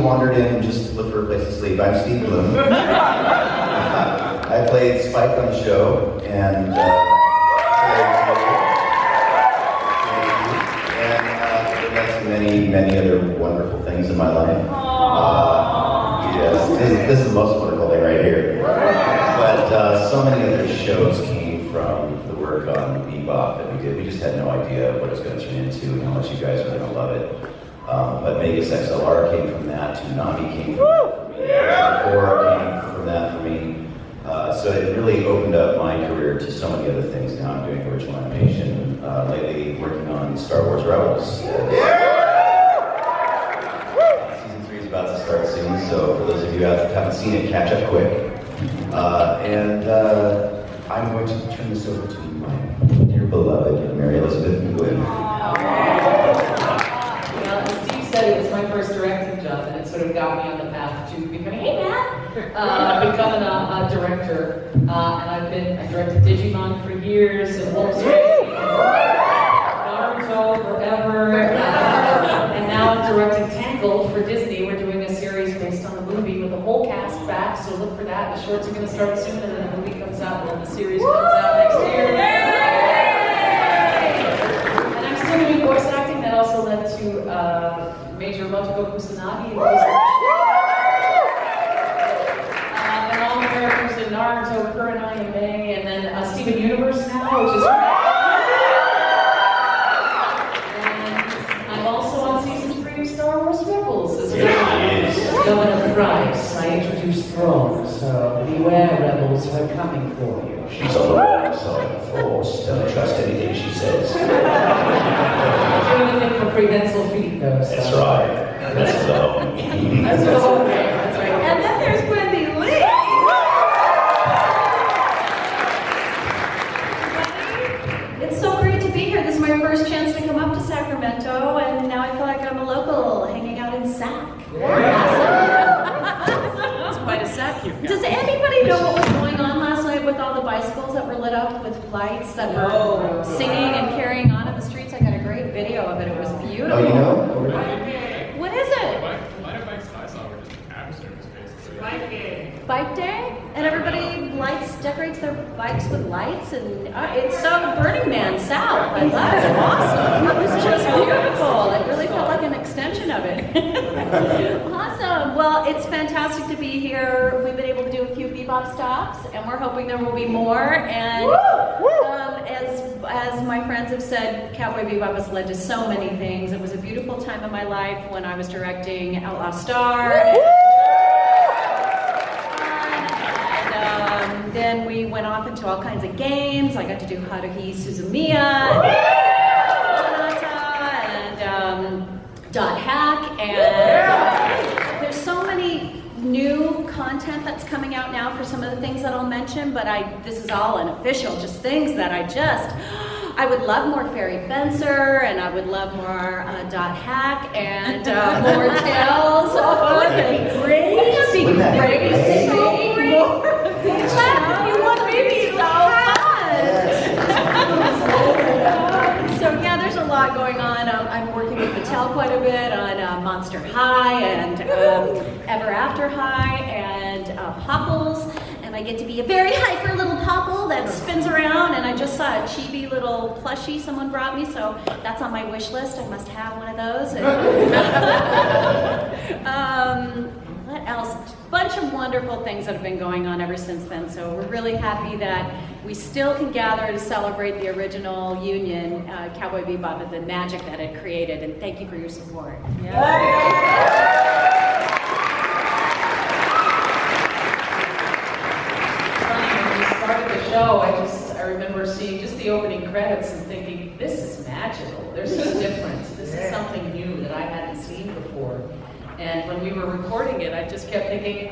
wandered in just to look for a place to sleep. I'm Steve Blum. I played Spike on the show, and many other wonderful things in my life. Yes, this is the most wonderful thing right here. But so many other shows came from the work on Bebop that we did. We just had no idea what it was going to turn into and how much you guys are going to love it. But Vegas XLR came from that, Toonami came from that for me, Horror came from that for me. So it really opened up my career to so many other things. Now I'm doing original animation, lately working on Star Wars Rebels. Season 3 is about to start soon, so for those of you that haven't seen it, catch up quick. I'm going to turn this over to my dear beloved Mary Elizabeth McGlynn. Well, as Steve said, it was my first directing job, and it sort of got me on the path to becoming, hey Matt, becoming a director. And I directed Digimon for years, and Wolf's Raid, Naruto forever, and now I'm directing Tangled for Disney. We're doing a series based on the movie with the whole cast back, so look for that. The shorts are going to start soon, and then the movie comes out, and then the series comes out next year. And I'm still doing voice acting. That also led to Major Motoko Kusanagi and all the characters in Naruto, Kurenai, and May, and then Steven Universe now, which is great. Star Wars Rebels is going to price. I introduced Thrall, so beware, Rebels, we're coming for you. She's on the wrong side of the Force. Don't trust anything she says. I'm doing the thing for prehensile feet, though. So. That's right. That's the hope. That's the hope. That's right. And then there's Wendee Lee. It's so great to be here. This is my first chance to come up to Sacramento, and now I feel like I'm a local hanging out in Sac. It's quite a sack you've got. Does anybody know what was going on last night with all the bicycles that were lit up with lights that were singing and carrying on in the streets? I got a great video of it. It was beautiful. Oh, you know? What is it? Light up bikes I saw were just abstract basically. Bike day? And everybody decorates their bikes with lights, and it's so Burning Man South. I love it. Awesome. It was just beautiful. It really felt like an extension of it. Awesome. Well, it's fantastic to be here. We've been able to do a few Bebop stops, and we're hoping there will be more. And as my friends have said, Cowboy Bebop has led to so many things. It was a beautiful time in my life when I was directing Outlaw Star. Then we went off into all kinds of games. I got to do Haruhi Suzumiya, and Dot Hack, and there's so many new content that's coming out now for some of the things that I'll mention, but this is all unofficial, just things that I would love more Fairy Fencer, and I would love more Dot Hack, and more Tales. Oh, that'd be great. You want me to so fun. So yeah, there's a lot going on. I'm working with Mattel quite a bit on Monster High and Ever After High and Popples. And I get to be a very hyper little popple that spins around, and I just saw a chibi little plushie someone brought me, so that's on my wish list. I must have one of those. What else? A bunch of wonderful things that have been going on ever since then, so we're really happy that we still can gather to celebrate the original union, Cowboy Bebop, and the magic that it created, and thank you for your support. Show, I remember seeing just the opening credits and thinking, this is magical. This is different. This is something new that I hadn't seen before. And when we were recording it, I just kept thinking,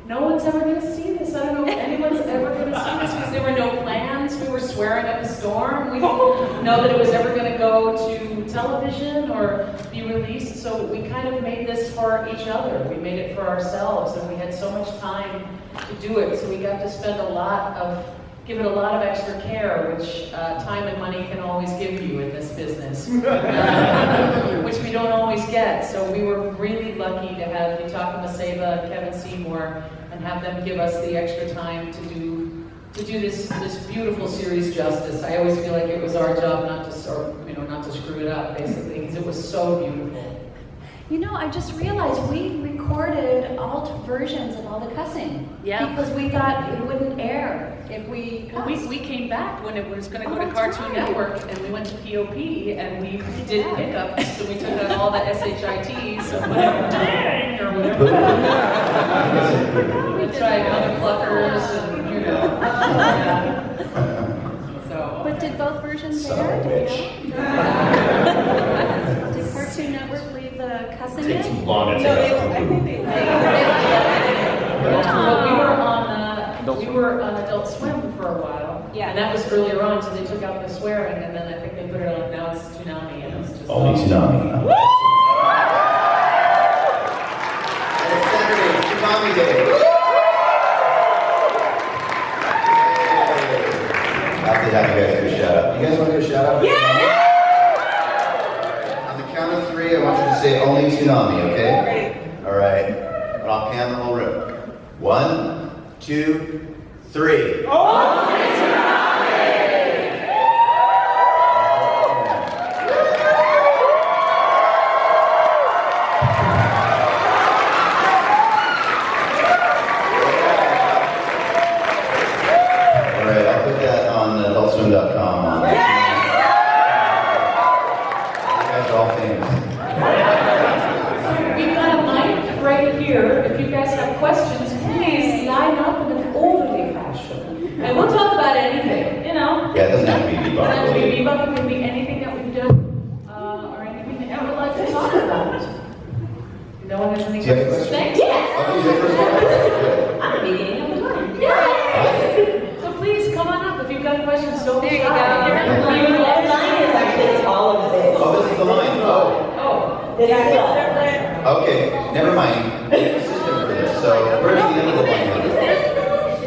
no one's ever going to see this. I don't know if anyone's ever going to see this, because there were no plans. We were swearing up a storm. We didn't know that it was ever going to go to television or be released. So we kind of made this for each other. We made it for ourselves, and we had so much time to do it. So we got to spend a lot of give it a lot of extra care, which time and money can always give you in this business, which we don't always get. So we were really lucky to have Mitaka Maseba and Kevin Seymour and have them give us the extra time to do this beautiful series justice. I always feel like it was our job not to screw it up, basically, because it was so beautiful. You know, I just realized we recorded alt versions of all the cussing. Yeah. Because we thought it wouldn't air if we cussed. We came back when it was going to go to that's Cartoon right. Network, and we went to POP, and we did pickups, so we took out all the SHITs and whatever, dang, or whatever. We tried other pluckers, and yeah. So. But did both versions Son air? of a Do bitch. you know? Did Cartoon Network leave the cussing in? Takes too long to No, take I out. think they But we were on Adult Swim for a while, Yeah. and that was earlier on, so they took out the swearing, and then I think they put it on, now it's Toonami, and it's just... Only Tsunami. And it's Saturday, it's Tsunami Day. I have to have you guys do a shout out. You guys want to do a shout out? Yeah! On the count of 3, I want you to say only Tsunami, okay? All right. And I'll pan the whole room. 1, 2, 3. Alright, I'll put that on adultswim.com. You guys are all famous. We've got a mic right here. If you guys have questions, please line up in an orderly fashion. And we'll talk about anything, you know. Yeah, it doesn't have to be It doesn't have to be Bebop. Bebop, it can be anything that we've done, or anything that you would like to talk about. No one has any Do you have a questions? question? Thank you. Okay, you're the first one. Good. I'm meeting all the time. Yeah. So please come on up if you've got questions. Don't be shy. That line is actually all of this. Oh, this is the line. Oh. This is Okay, never mind. Make a system for this. So, where's the end of the line?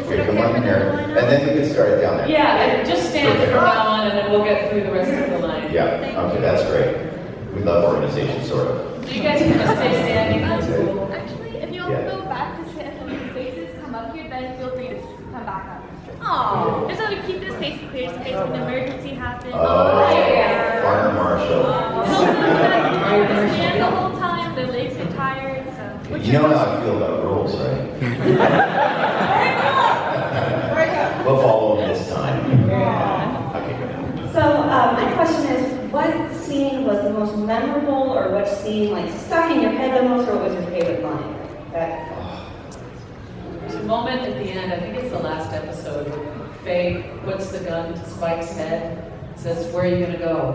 Here, come on here. And then we can start it down there. Yeah, and just stand from now on, and then we'll get through the rest of the line. Yeah, okay, that's great. We love organization, sort of. So you guys can just stay standing. That's cool. Actually, if you Yeah. want to go back to sit some of the spaces, come up here, then feel free to come back up. Oh. Just so we keep the space clear in case an emergency happens. Oh, yeah. Fire Marshal. Stand the whole time, the legs get tired, so. You know how I feel about rules, right? We'll follow them this time. Okay, good. So my question is, what scene was the most memorable, or what scene like stuck in your head the most, or what was your favorite line? That There's a moment at the end, I think it's the last episode, where Faye puts the gun to Spike's head and says, "Where are you going to go?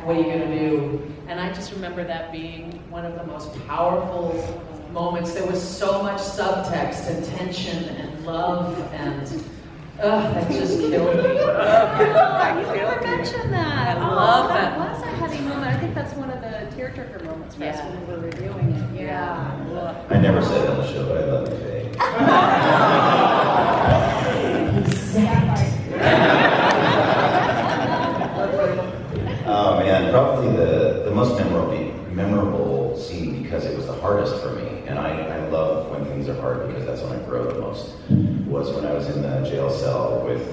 What are you going to do?" And I just remember that being one of the most powerful moments. There was so much subtext and tension and love, and that just killed me. You never mentioned that. I love that. that. Was a heavy moment. I think that's one of the tearjerker moments for us Yeah. when we were reviewing it. Yeah. I never said it on the show, but I love you, Faye. Oh man, probably the most memorable scene, because it was the hardest for me, and I love when things are hard because that's when I grow the most, was when I was in the jail cell with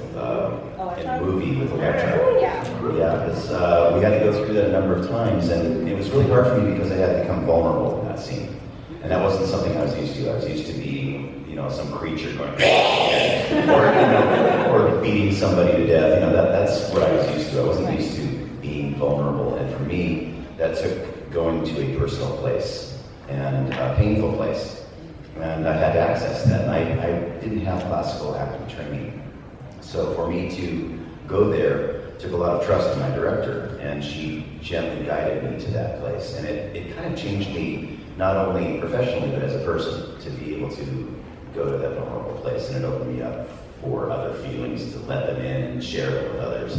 in the movie with Electra. yeah. Yeah, because we had to go through that a number of times, and it was really hard for me because I had to become vulnerable in that scene. And that wasn't something I was used to. I was used to being, some creature going, or beating somebody to death. That's what I was used to. I wasn't used to being vulnerable. And for me, that took going to a personal place and a painful place. And I had to access that. And I didn't have classical acting training. So for me to go there took a lot of trust in my director, and she gently guided me to that place. And it kind of changed me, not only professionally, but as a person, to be able to go to that vulnerable place. And it opened me up for other feelings, to let them in and share them with others.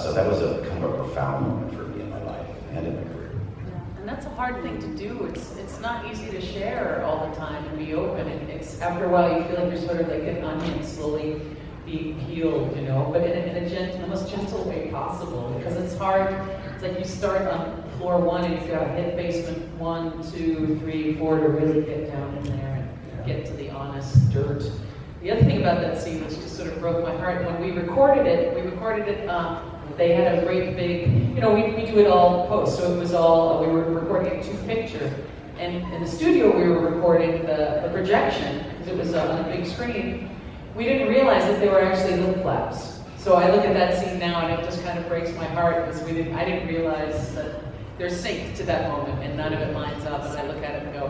So that was a kind of a profound moment for me in my life and in my career. And that's a hard thing to do. It's not easy to share all the time and be open. It's after a while you feel like you're sort of like an onion slowly being peeled, you know, but in a gentle, the most gentle way possible, because it's hard. It's like you start on floor 1 and you've got to hit basement 1, 2, 3, 4 to really get down in there and get to the honest dirt. The other thing about that scene, which just sort of broke my heart, when we recorded it, they had a great big, you know, we do it all post, so it was all, we were recording a 2-picture. And in the studio we were recording the projection, because it was on a big screen. We didn't realize that they were actually lip flaps. So I look at that scene now and it just kind of breaks my heart, because I didn't realize that they're synced to that moment and none of it lines up, and I look at it and go,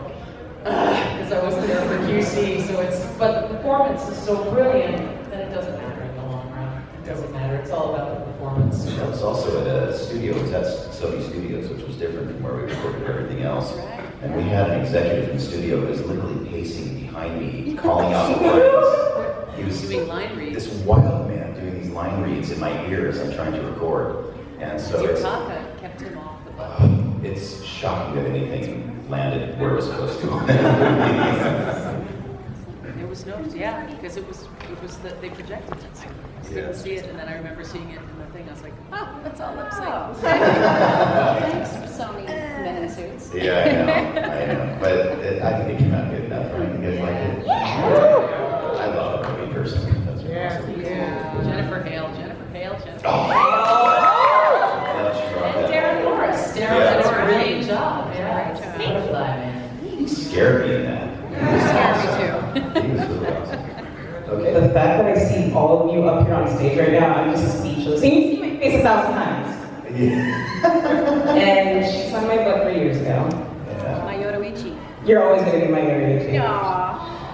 because I wasn't there for QC, but the performance is so brilliant that it doesn't matter in the long run. It doesn't matter, it's all about the performance. That was also at a studio, it was at Sony Studios, which was different from where we recorded everything else. Right. And we had an executive in the studio who was literally pacing behind me, calling out the lines. He was Doing line reads. this wild man doing these line reads in my ear as I'm trying to record. And so Your it's, Taka kept him off the button. it's shocking that anything landed where it was supposed to. It was no, yeah, because it was that they projected it. So I didn't see it, and then I remember seeing it in the thing. I was like, oh, that's all lip sync. Thanks, Sony men in suits. Yeah, I know. But I think it came out good enough. I think you guys like it. I love the movie personally. That's awesome. Jennifer Hale. Oh. And Darren Morris. Darren did a brilliant job. Yeah, Butterfly, man. He scared me in that. Scared me too. He was really awesome. Okay. The fact that I see all of you up here on stage right now, I'm just speechless. And you see my face 1,000 times. Yeah. And she signed my book 3 years ago. Yeah. My Yoruichi. You're always going to be my Mary.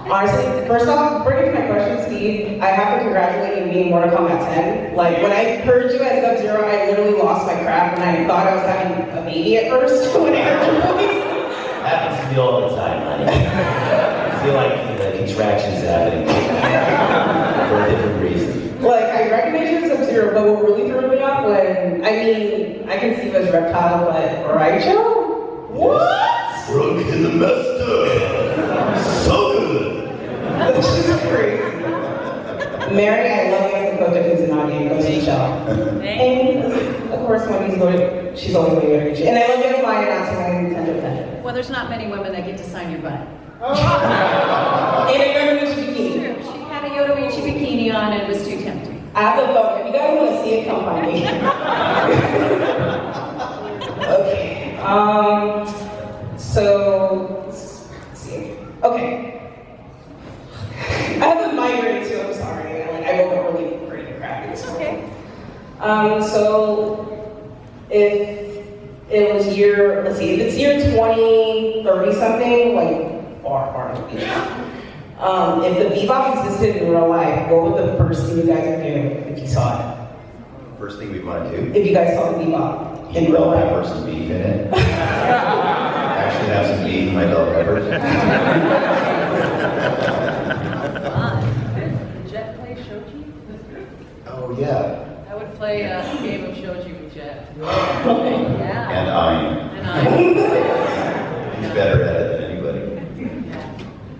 Honestly, first off, bringing to my question, Steve, I have to congratulate you being Mortal Kombat 10. Like, when I heard you as Sub-Zero, I literally lost my crap, and I thought I was having a baby at first when I heard your voice. Happens to me all the time, honey. I feel like the contractions happening for a different reason. Like, I recognize you as Sub-Zero, but what really threw me off when, I can see you as Reptile, but Raicho? What? Brooke in the master. So good. This is crazy. Mary, I love you as a coach of Kusanagi and Coach Michelle. And of course, when she's always my Yoruichi. And I love you as my announcing my Nintendo. Well, there's not many women that get to sign your butt. And a Yoruichi bikini. She had a Yoruichi bikini on and it was too tempting. I have the phone. If you guys want to see it, come find me. Okay. So, let's see. Okay. I have a migraine too, I'm sorry. I woke up really pretty crappy. It's okay. So, if it was year, let's see, if it's year 20, 30 something, like, far in the future. If the Bebop existed in real life, what would the first thing you guys would do if you saw it? First thing we want to do. If you guys saw the Bebop in real Bell life? peppers and beef in it. Actually have some beef in my bell peppers. Jet play Shoji? Oh yeah. I would play a game of Shoji with Jet. Yeah. And I'm. And I. He's better at it than anybody.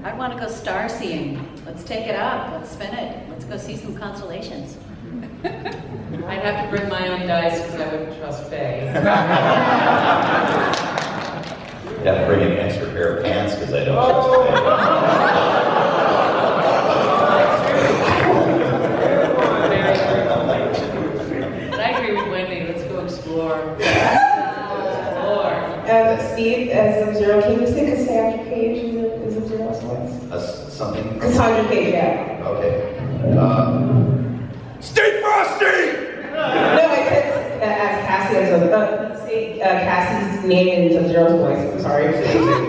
I want to go star seeing. Let's take it up. Let's spin it. Let's go see some constellations. I'd have to bring my own dice because I wouldn't trust Faye. You'd have to bring an extra pair of pants because I don't trust But I agree with Wendee. Let's go explore. Steve, as Sub-Zero, can you say Cassandra Cage is Sub-Zero's voice? Something. Cassandra Cage, yeah. Okay. Stay frosty! No, I said as Cassie, Cassie's name in Sub-Zero's voice. I'm sorry.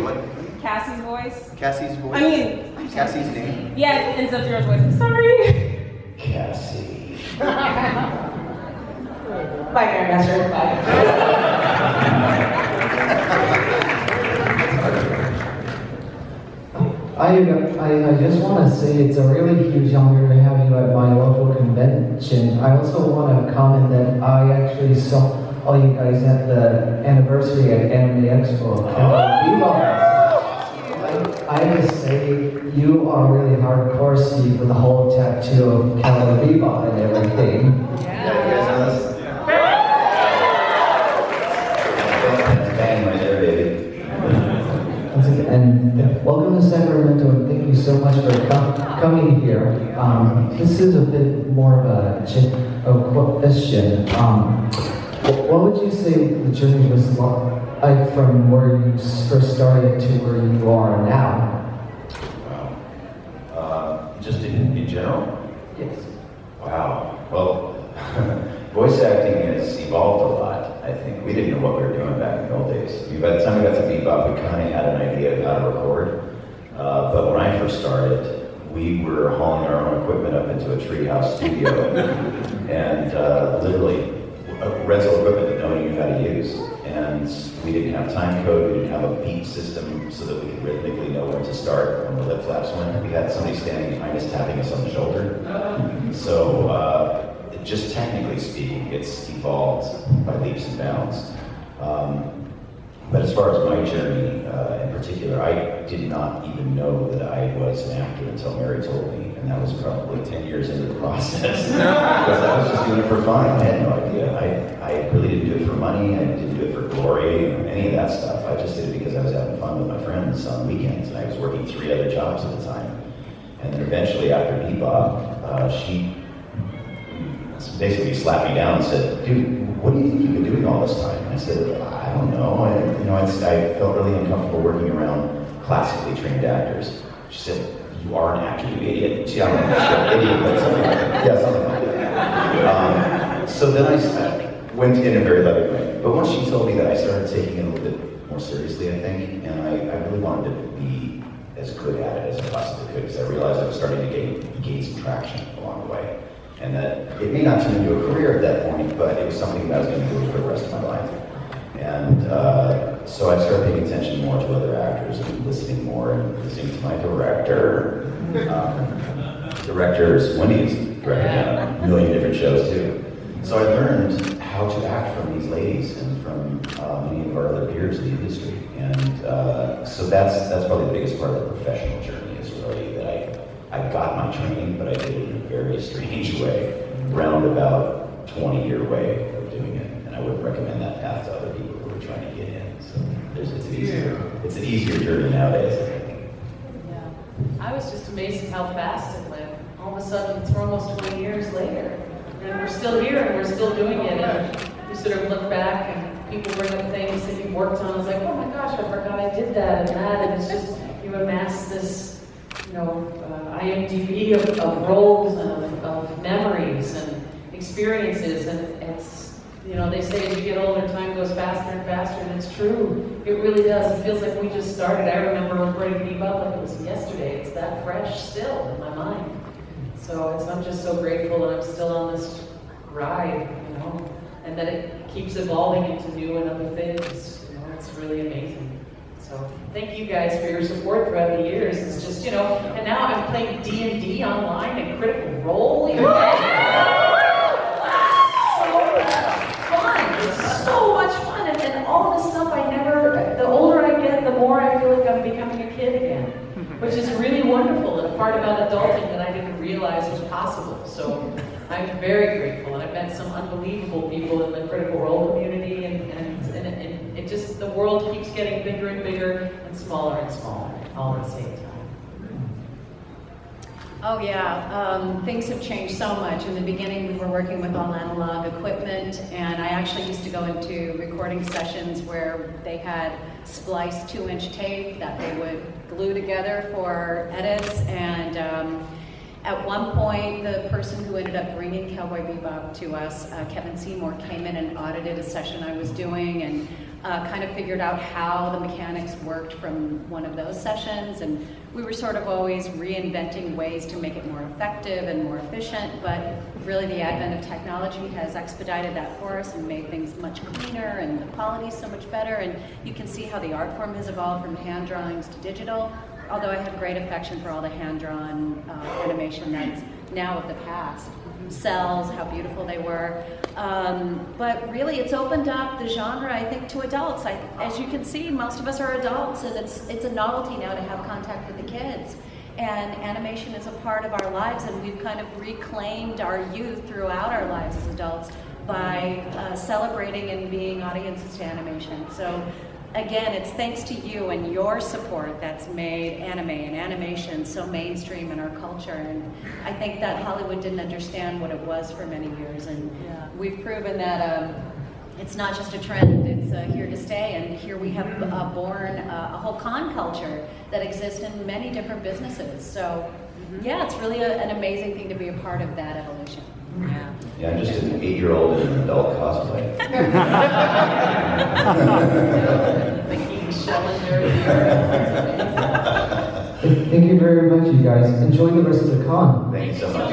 What? Cassie's voice. Cassie's voice? I mean, Cassie's name? Yeah, in Sub-Zero's voice. I'm sorry. Cassie. Bye, Grandmaster. Bye. I just want to say it's a really huge honor to have you at my local convention. I also want to comment that I actually saw all you guys at the anniversary at Anime Expo. Cowboy Bebop. I have to say, you are really hardcore, Steve, with the whole tattoo of Cowboy Bebop and everything. Yeah, you guys know this? That's bang right there, baby. And welcome to Sacramento, and thank you so much for coming here. This is a bit more of a question. What would you say the journey was like from where you first started to where you are now? Wow. Just in general? Yes. Wow. Well, voice acting has evolved a lot, I think. We didn't know what we were doing back in the old days. By the time we got to Bebop, we kind of had an idea of how to record. But when I first started, we were hauling our own equipment up into a treehouse studio and literally rental equipment that no one knew how to use. And we didn't have time code, we didn't have a beat system so that we could rhythmically know when to start when the lip flaps went. We had somebody standing behind us tapping us on the shoulder. So just technically speaking, it's evolved by leaps and bounds. But as far as my journey in particular, I did not even know that I was an actor until Mary told me, and that was probably 10 years into the process. Because I was just doing it for fun. I had no idea. I really didn't do it for money. I didn't do it for glory or any of that stuff. I just did it because I was having fun with my friends on weekends, and I was working 3 other jobs at the time. And then eventually, after Bebop, she basically slapped me down and said, "Dude, what do you think you've been doing all this time?" And I said, "I don't know. I felt really uncomfortable working around classically trained actors." She said, "You are an actor, you idiot." She, I don't know, sure, idiot, but something like that. Yeah, something like that. So then I went in a very loving way. But once she told me that, I started taking it a little bit more seriously, I think, and I really wanted to be as good at it as I possibly could, because I realized I was starting to gain some traction along the way. And that it may not turn into a career at that point, but it was something that I was going to do for the rest of my life. And so I started paying attention more to other actors and listening more and listening to my director. Directors, Wendee's directed a million different shows too. So I learned how to act from these ladies and from many of our other peers in the industry. And so that's probably the biggest part of the professional journey, is really that I got my training, but I did it in a very strange way, roundabout 20-year way of doing it. And I wouldn't recommend that path to other people who are trying to get in. So it's an easier journey nowadays, I think. Yeah. I was just amazed at how fast it went. All of a sudden, it's almost 20 years later. And we're still here and we're still doing it. And you sort of look back and people bring up things that you've worked on. It's like, oh my gosh, I forgot I did that and that. And it's just, you amass this, IMDb of roles and of memories and experiences, and it's, they say as you get older, time goes faster and faster, and it's true. It really does. It feels like we just started. I remember recording Bebop like it was yesterday. It's that fresh still in my mind. So I'm just so grateful that I'm still on this ride, and that it keeps evolving into new and other things. It's really amazing. So thank you guys for your support throughout the years. It's just, and now I'm playing D&D online and Critical Role. So fun. It's so much fun. And all this stuff the older I get, the more I feel like I'm becoming a kid again, which is really wonderful and a part about adulting that I didn't realize was possible. So I'm very grateful, and I've met some unbelievable people in the Critical Role community, and it just, the world keeps getting bigger and bigger and smaller all at the same time. Oh yeah, things have changed so much. In the beginning, we were working with all analog equipment, and I actually used to go into recording sessions where they had spliced 2-inch tape that they would glue together for edits, and at one point, the person who ended up bringing Cowboy Bebop to us, Kevin Seymour, came in and audited a session I was doing, and kind of figured out how the mechanics worked from one of those sessions, and we were sort of always reinventing ways to make it more effective and more efficient, but really the advent of technology has expedited that for us and made things much cleaner, and the quality is so much better, and you can see how the art form has evolved from hand drawings to digital, although I have great affection for all the hand-drawn animation that's now of the past. Cells, how beautiful they were. But really, it's opened up the genre, I think, to adults. As you can see, most of us are adults, and it's a novelty now to have contact with the kids. and animation is a part of our lives, and we've kind of reclaimed our youth throughout our lives as adults by celebrating and being audiences to animation. So again, it's thanks to you and your support that's made anime and animation so mainstream in our culture. And I think that Hollywood didn't understand what it was for many years, and we've proven that it's not just a trend, it's here to stay. And here we have born a whole con culture that exists in many different businesses. So yeah, it's really an amazing thing to be a part of that evolution. Yeah, I'm just an 8-year-old in an adult cosplay. The geek shell in there. Thank you very much, you guys. Enjoy the rest of the con. Thank you so much.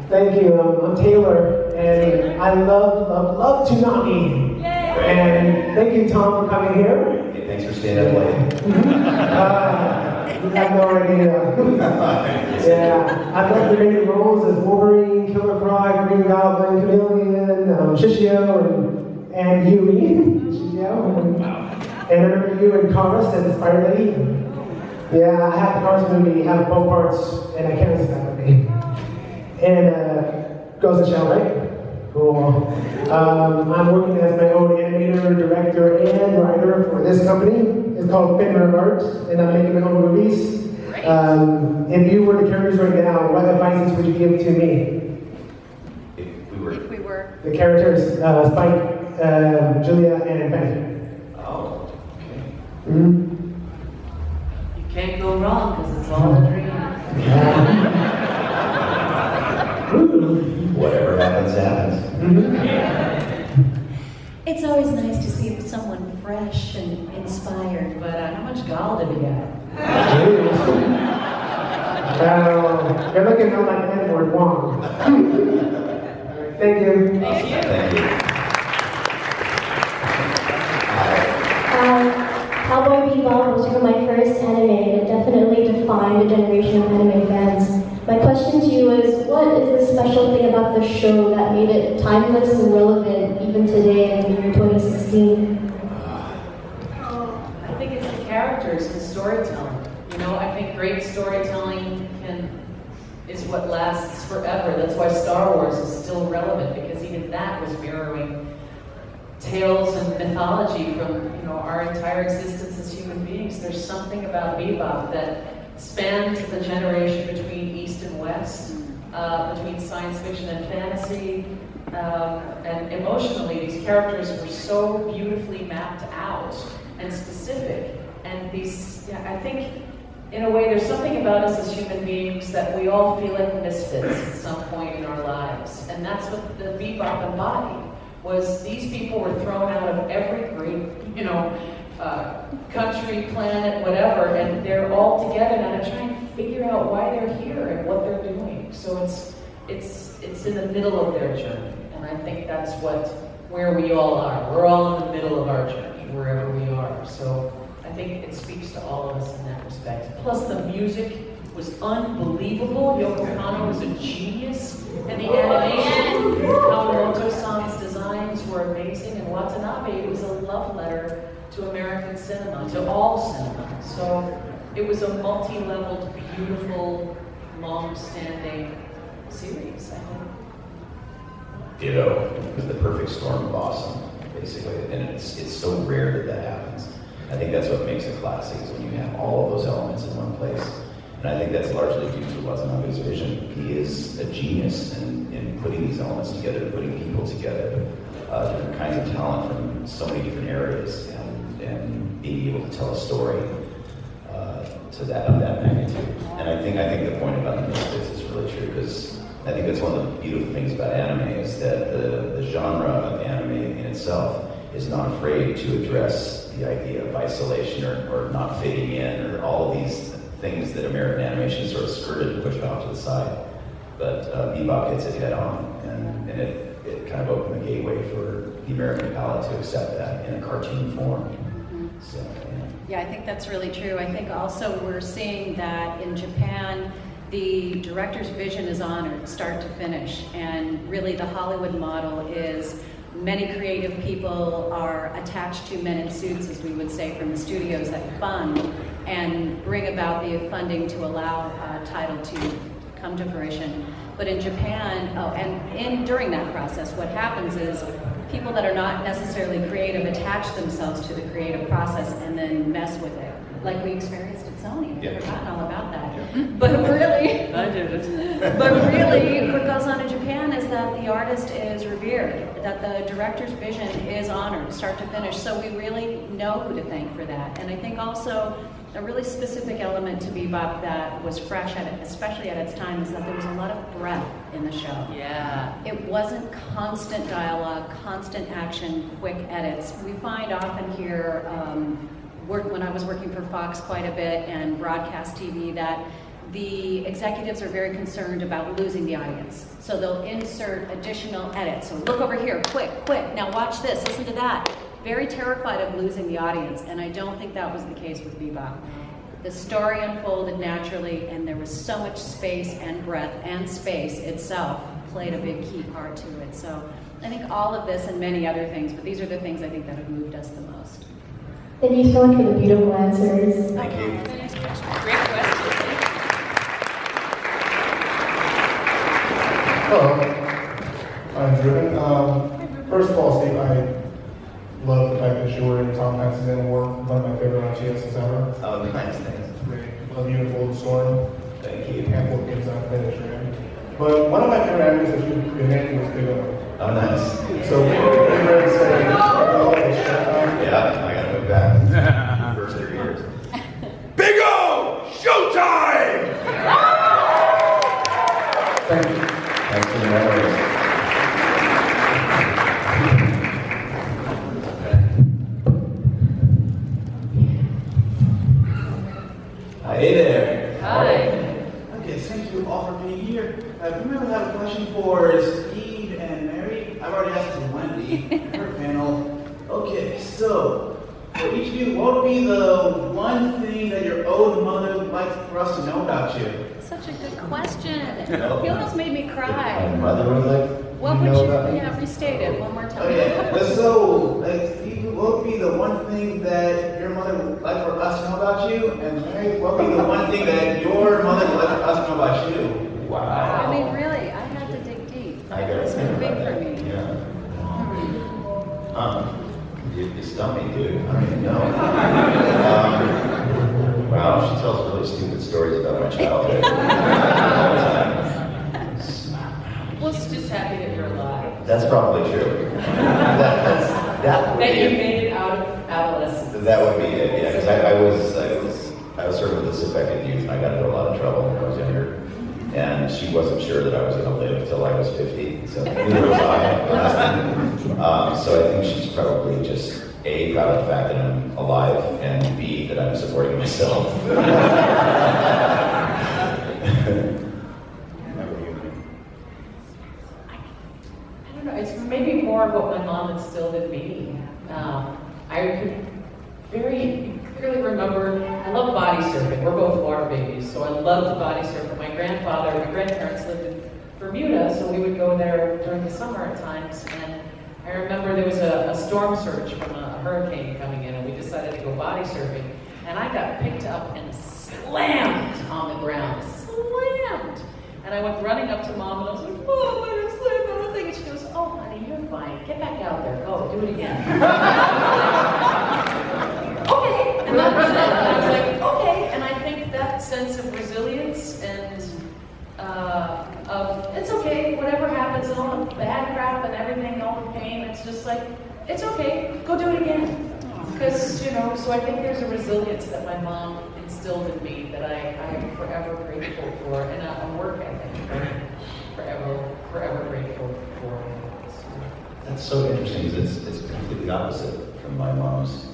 Thank you. I'm Taylor, and I love Toonami. And thank you, Tom, for coming here. Okay, thanks for staying up late. You have no idea. Yeah, I love the many roles as Wolverine, Killer Croc, Green Goblin, Chameleon, Shishio, and Yumi. Shishio. And I remember you in Chorus as the Spider Lady. Yeah, I have the Chorus movie, have both parts, and I can't resist that movie. And goes to show, right? Cool. I'm working as my own animator, director, and writer for this company. It's called Finner Art, and I'm making my own movies. If you were the characters right now, what advices would you give to me? If we were The characters, Spike, Julia, and Fanny. Oh, okay. Mm-hmm. You can't go wrong because it's all a dream. Whatever happens, happens. It's always nice to see someone fresh and inspired, but how much gall did he got? You're looking at like Edward Wong. Thank you. Thank you. Thank you. Cowboy Bebop was one of my first anime, and it definitely defined a generation of anime fans. My question to you is, what is the special thing about the show that made it timeless and relevant even today in the year 2016? I think it's the characters and storytelling. You know, I think great storytelling is what lasts forever. That's why Star Wars is still relevant, because even that was mirroring tales and mythology from, you know, our entire existence as human beings. There's something about Bebop that spanned the generation between East and West, between science fiction and fantasy, and emotionally these characters were so beautifully mapped out and specific. And these, I think, in a way, there's something about us as human beings that we all feel like misfits at some point in our lives. And that's what the Bebop embodied, was these people were thrown out of every great, you know, country, planet, whatever, and they're all together now to try and figure out why they're here and what they're doing. So it's in the middle of their journey, and I think that's where we all are. We're all in the middle of our journey, wherever we are. So I think it speaks to all of us in that respect. Plus the music was unbelievable. Yoko Kanno was a genius, and the animation, Kawamoto-san's designs were amazing, and Watanabe, it was a love letter to American cinema, to all cinema. So it was a multi-leveled, beautiful, long-standing series, I think. Ditto. It was the perfect storm of awesome, basically. And it's so rare that happens. I think that's what makes a classic, is when you have all of those elements in one place. And I think that's largely due to Watanabe's vision. He is a genius in putting these elements together, putting people together, different kinds of talent from so many different areas, and being able to tell a story of that magnitude. And I think the point about the misfits is really true, because I think that's one of the beautiful things about anime, is that the genre of anime in itself is not afraid to address the idea of isolation or not fitting in, or all of these things that American animation sort of skirted and pushed off to the side. But Bebop hits it head on, and it kind of opened the gateway for the American palate to accept that in a cartoon form. So, Yeah, I think that's really true. I think also we're seeing that in Japan, the director's vision is honored, start to finish, and really the Hollywood model is Many creative people are attached to men in suits, as we would say, from the studios that fund and bring about the funding to allow a title to come to fruition. But in Japan, during that process, what happens is people that are not necessarily creative attach themselves to the creative process and then mess with it, like we experienced at Sony. I've forgotten all about that. But really, I did it. but really, what goes on in Japan is that the artist is revered, that the director's vision is honored, start to finish. So we really know who to thank for that. And I think also a really specific element to Bebop that was fresh, especially at its time, is that there was a lot of breath in the show. Yeah. It wasn't constant dialogue, constant action, quick edits. We find often here, when I was working for Fox quite a bit and broadcast TV, that the executives are very concerned about losing the audience. So they'll insert additional edits. So look over here, quick, now watch this, listen to that. Very terrified of losing the audience, and I don't think that was the case with Bebop. The story unfolded naturally, and there was so much space and breath, and space itself played a big key part to it. So I think all of this and many other things, but these are the things I think that have moved us the most. Thank you so much for the beautiful answers. Thank you. Great question. Hello, I'm Driven. First of all, Steve, I love the fact that you were in Tom Hanks' War, one of my favorite RTSs ever. Oh, nice, thanks. Great. Love you and Bold Storm. Thank you. Handful of kids on finish, right? But one of my favorite animes that you've been in was Big O. Oh, nice. So we were ready to say, oh, it's showtime. Yeah, I gotta move back. First 3 years. Big O! Showtime! Thank you. Thanks for the memories. Hey there. Hi. Okay, thank you all for being here. We really have a question for Steve and Mary. I've already asked it to Wendee and her panel. Okay, so for each of you, what would be the one thing that your old mother would like for us to know about you? Such a good question. No. He almost made me My cry. mother would like What to would know you, about me. restate it one more time. Okay, so Steve, what would be the one thing that your mother would like for us to know about you? And Mary, what would be the one thing that your mother would like for us to know about you? Wow. I mean, really, I had to dig deep. I gotta It's think been big about for that. me. Yeah. You stumped me, dude. I don't even know. Wow, she tells really stupid stories about my childhood. Well, she's just happy that you're alive. That's probably true. That would That be you it. made it out of adolescence. That would be it. Yeah, because I was sort of a disaffected youth, and I got into a lot of trouble when I was younger. And she wasn't sure that I was going to live until I was 50. So neither was I. So I think she's probably just A, proud of the fact that I'm alive, and B, that I'm supporting myself. I don't know, it's maybe more of what my mom instilled in me. I could very clearly remember, I love body surfing. We're both water babies, so I loved to body surf. And my grandparents lived in Bermuda, so we would go there during the summer at times. And I remember there was a storm surge from a hurricane coming in, and we decided to go body surfing. And I got picked up and slammed on the ground. Slammed! And I went running up to Mom, and I was like, Mom, I got slammed on the thing. And she goes, oh, honey, you're fine. Get back out there. Go, do it again. Okay. And that was it. And I was like, okay. And I think that sense of resilience and of, it's okay, whatever happens, and all the bad crap and everything, all the pain, it's just like, it's okay, go do it again. Because, so I think there's a resilience that my mom instilled in me that I'm forever grateful for, and a work ethic forever grateful for. That's so interesting, because it's completely opposite from my mom's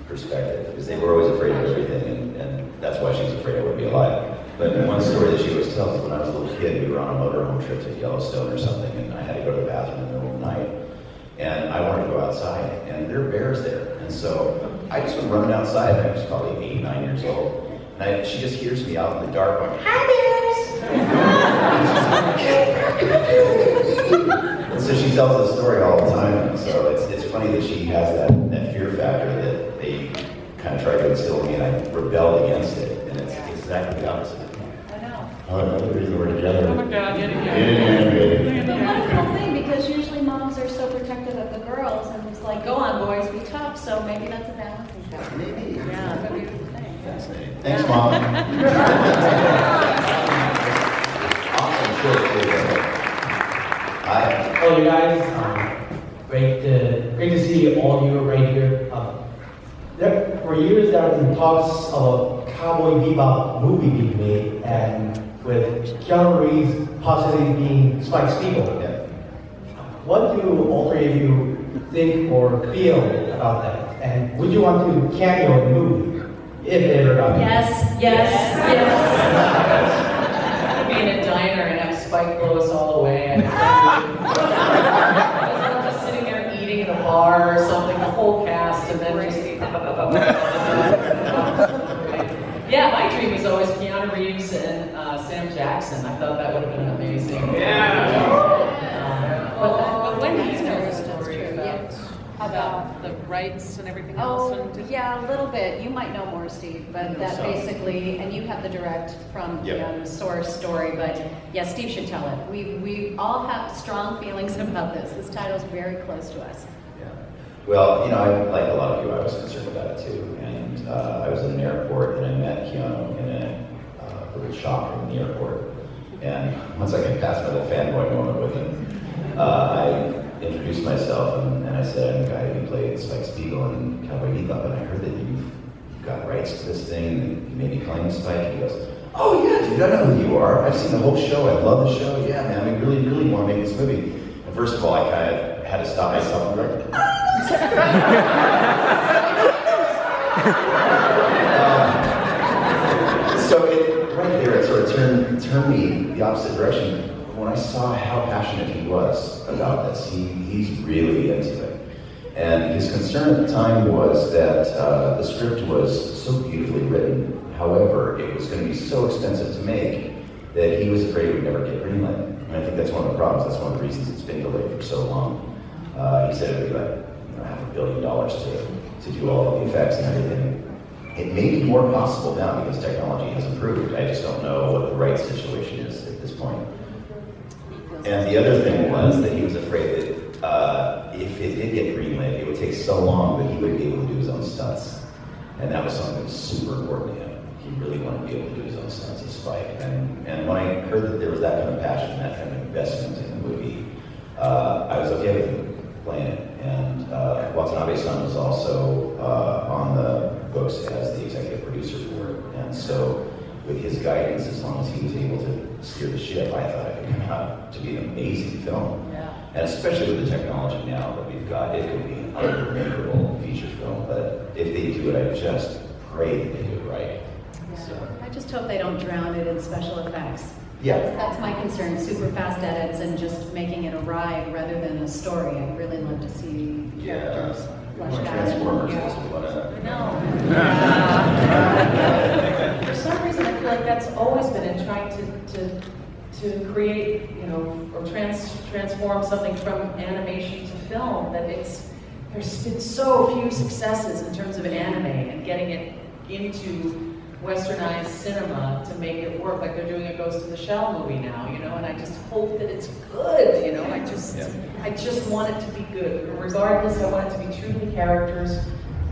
perspective, because they were always afraid of everything, and that's why she's afraid I would be alive. But one story that she always tells is when I was a little kid, we were on a motorhome trip to Yellowstone or something, and I had to go to the bathroom in the middle of the night, and I wanted to go outside, and there are bears there. And so I just went running outside, and I was probably 8, 9 years old, and she just hears me out in the dark going, "Hi, bears!" so she tells the story all the time. So it's funny that she has that fear factor that they kind of tried to instill in me, and I rebelled against it. And it's exactly the opposite. I know. Oh, another reason we're together. Oh my God, yet again. But what a cool thing, because usually moms are so protective of the girls, and it's like, go on, boys, be tough. So maybe that's a balancing factor. Maybe. Yeah, that'd be a good thing. Fascinating. Thanks, Mom. Awesome show, too. Hi. Hello, you guys. Great to see all of you right here. For years, there have been talks of a Cowboy Bebop movie being made, and with Keanu Reeves possibly being Spike Spiegel. Yeah. What do all three of you think or feel about that? And would you want to cameo in the movie if it ever got made? Yes. I'd be in a diner and have Spike blow us all away. I'm just sitting there eating in a bar or something, the whole cast, and then just yeah, my dream was always Keanu Reeves and Sam Jackson. I thought that would have been amazing. But Wendee knows the story about the rights and everything else. Oh, yeah, a little bit. You might know more, Steve, but that basically, and you have the direct from the source story, but yeah, Steve should tell it. We all have strong feelings about this. This title's very close to us. Yeah. Well, like a lot of you, I was concerned about it too. And I was in an airport and I met Keanu in a little shop in the airport. And once I got past my little fanboy moment with him, I introduced myself and I said, I'm the guy who played Spike Spiegel in Cowboy Bebop, and I heard that you've got rights to this thing, and you made me claim Spike. And he goes, oh yeah, dude, I know who you are. I've seen the whole show. I love the show. Yeah, man, we really, really want to make this movie. And first of all, I kind of had to stop myself and be like, so right there, it sort of turned me the opposite direction. When I saw how passionate he was about this, he's really into it. And his concern at the time was that the script was so beautifully written, however, it was going to be so expensive to make that he was afraid it would never get greenlit. And I think that's one of the problems. That's one of the reasons it's been delayed for so long. He said it would be like $500 million to do all of the effects and everything. It may be more possible now because technology has improved. I just don't know what the right situation is at this point. And the other thing was that he was afraid that if it did get greenlit, it would take so long that he wouldn't be able to do his own stunts. And that was something that was super important to him. He really wanted to be able to do his own stunts as Spike. And when I heard that there was that kind of passion, that kind of investment in the movie, I was okay with him playing it. And Watanabe-san was also on the books as the executive producer for it. And so with his guidance, as long as he was able to steer the ship, I thought it could come out to be an amazing film. Yeah. And especially with the technology now that we've got, it could be an unbelievable feature film. But if they do it, I just pray that they do it right. Yeah. So. I just hope they don't drown it in special effects. Yeah. That's my concern, super fast edits and just making it a ride rather than a story. I'd really love to see the characters fleshed out. Transformers. I know. For some reason, I feel like that's always been in trying to create, or transform something from animation to film. That there's been so few successes in terms of anime and getting it into westernized cinema to make it work. Like they're doing a Ghost in the Shell movie now, and I just hope that it's good. I just want it to be good. Regardless, I want it to be true to the characters.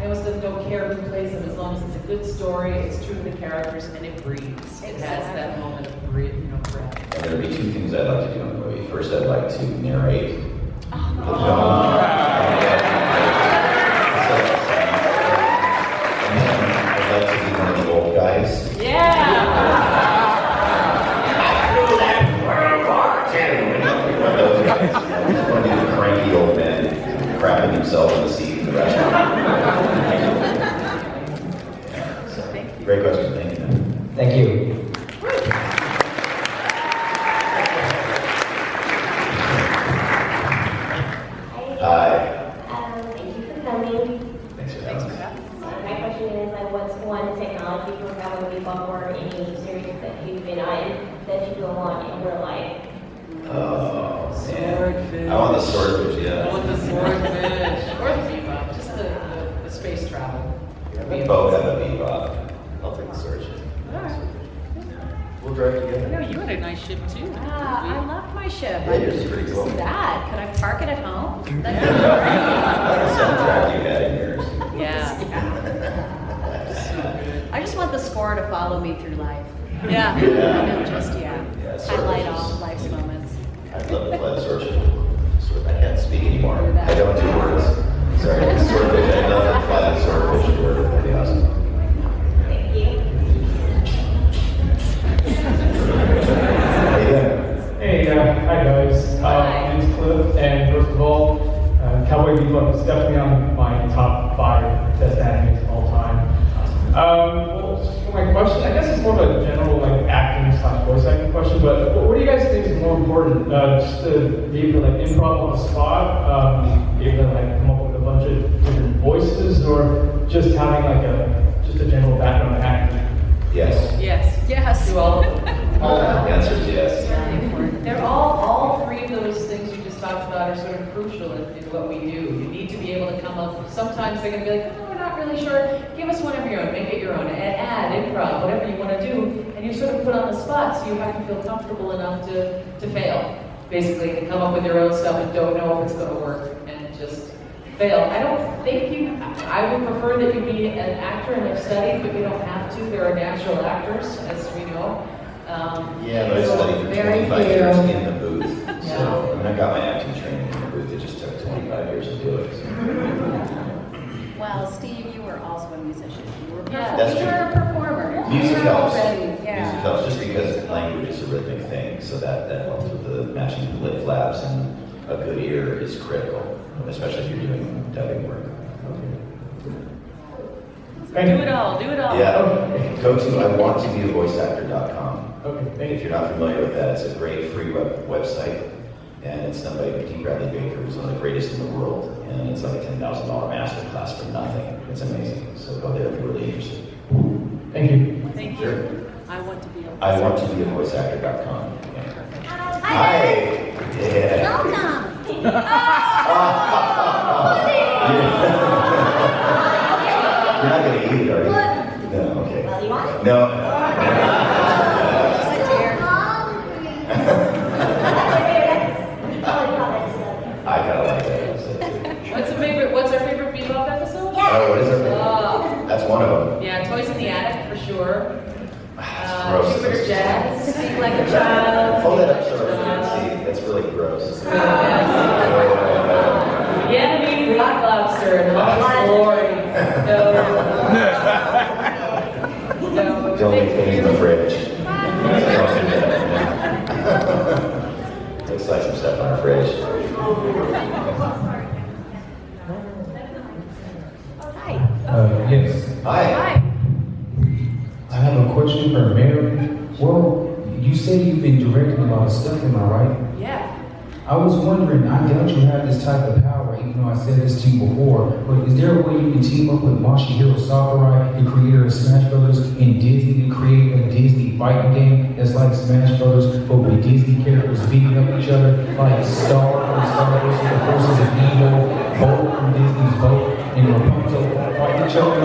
I always don't care who plays them as long as it's a good story, it's true to the characters, and it breathes. It has that moment of breath. And there'd be two things I'd like to do in the movie. First, I'd like to narrate the film. And then I'd like to be one of the old guys. Yeah! I flew that World War II! One of those guys. I just want to be the cranky old man crapping himself in the seat in the restaurant. Great question, thank you. Thank you. Hi. Thank you for coming. Thanks for having me. My question is, what's one technology from Cowboy Bebop or any series that you've been on that you go on in real life? Oh, man. swordfish. I want the swordfish, yeah. I want the swordfish. Or the bebop, just the space travel. We both have a bebop. I'll take the swordfish. Alright. We'll drive I together. know, you had a nice ship too. Ah, I loved my ship. Yeah, yours is pretty cool. Just that. Could I park it at home? That'd be Like a soundtrack you had in yours. great. Yeah. I just want the score to follow me through life. Yeah. You know, just, Yeah, highlight swordfish. all life's moments. I'd love to fly the swordfish. I can't speak anymore. I don't do words. Sorry, swordfish. I'd love to fly the swordfish to work. That'd be awesome. Thank you. Hey, hi guys. My name's Cliff, and first of all, Cowboy Bebop is definitely on my top 5 best animes of all time. Well, for my question, I guess it's more of a general like acting / voice acting question, but what do you guys think is more important? Just to be able to like improv on the spot, be able to like come up with a bunch of different voices, or just having like a general background in acting? Yes. Yes. Yes. Do all of them. The answer is yes. They're all three of those things you just talked about are sort of crucial in what we do. You need to be able to come up, sometimes they're going to be like, oh, we're not really sure. Give us one of your own, make it your own, add, improv, whatever you want to do. And you're sort of put on the spot, so you have to feel comfortable enough to fail. Basically, to come up with your own stuff and don't know if it's going to work and just fail. I don't think I would prefer that you be an actor and have studied, but you don't have to. There are natural actors, as we know. Yeah, but I studied for very 25 few. years in the booth. Yeah. So, I mean, I got my acting training in the booth. It just took 25 years to do it. So. Well, Steve, you were also a musician. You were, Yeah. That's you were true. a performer. Music You were helps. already, yeah. Music helps just because language is a rhythmic thing. So that helps with the matching the lip flaps, and a good ear is critical, especially if you're doing dubbing work. Do it all. Yeah, go to iwanttobeavoiceactor.com. Okay, thank If you're not familiar with that, it's a great free website, and it's done by D. Bradley Baker, who's one of the greatest in the world, and it's like a $10,000 master class for nothing. It's amazing. So go there if you're really interested. Thank you. Thank you. Sure. I want to be a iwanttobeavoiceactor.com. Hi. Yeah. Welcome. You're not going to eat it, are you? No, okay. Well, you want it? No. I kind of like that episode too. What's our favorite Bebop episode? Oh, what is it? That's one of them. Yeah, Toys in the Attic for sure. Gross. Jupiter Jazz. Speak like a child. Hold that up so everyone can see. That's really gross. The enemy Rock Lobster and Lost Glory. No. Don't leave things in the fridge. Looks like some stuff on our fridge. Hi. Yes. Hi. I have a question for Mary. Well, you say you've been directing a lot of stuff, am I right? Yeah. I was wondering, I doubt you have this type of power, even though I said this to you before, but is there a way you can team up with Masahiro Sakurai, the creator of Smash Brothers, and Disney to create a Disney fighting game that's like Smash Brothers, but with Disney characters beating up each other, like Star from Star Wars, the forces of evil, Bolt from Disney's Bolt, and Rapunzel fighting each other?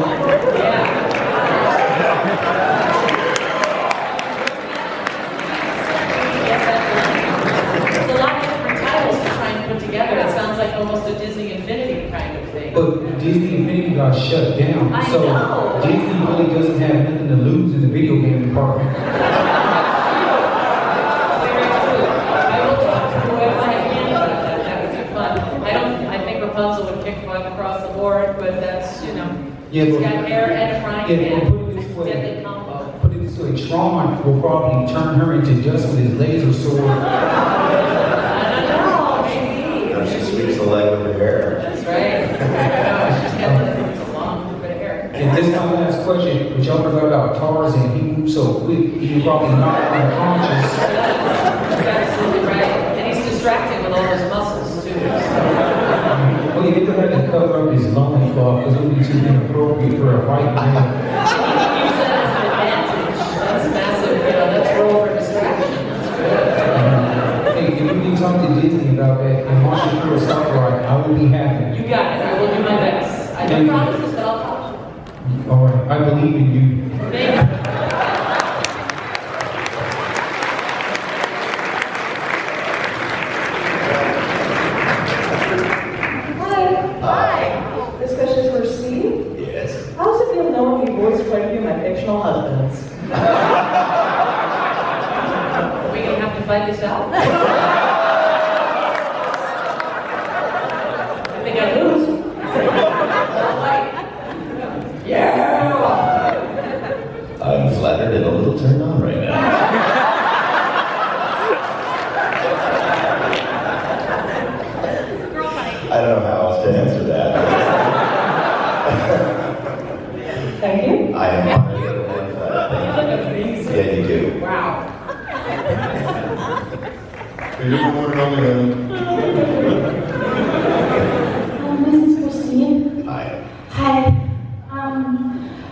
It's a lot of different titles to try and put together. It sounds like almost a Disney Infinity kind of thing. But Disney Infinity got shut down, I so know. Disney really doesn't have nothing to lose in the video game department. Very true. I will talk to whoever I can about that. That would be fun. I think Rapunzel would kick butt across the board, but that's, Yeah, she's but- got hair and a frying Yeah, pan. but put it this way. Deadly combo. Put it this way, Tron will probably turn her into dust with his laser sword. I don't know, maybe. She sweeps the leg with her hair. That's right. She's got a long bit of hair. And this is my last question, but y'all forgot about Tarzan. He moves so quick, he can probably knock unconscious. You're absolutely right. And he's distracting with all those muscles, too. So. Well, you have to cover up his loincloth because it would be too inappropriate for a fight. Use that as an advantage. That's massive. That's role for distraction. That's good. Hey, if you can talk to Disney about it and launch it through a soft ride, I will be happy. You got it. I will do my best. I don't promise, but I'll talk. All right, I believe in you. Thank you. Hi. This question is for Steve. Yes. How does it feel knowing you voiced quite a few of my fictional husbands? Are we gonna have to fight this out? I think I lose. Yeah. I'm flattered and a little turned on right now. I don't know how else to answer that. Thank you. I am honored and thank you. Yeah, you do. Wow. You're the one and only This is Christine. Hi. Hi.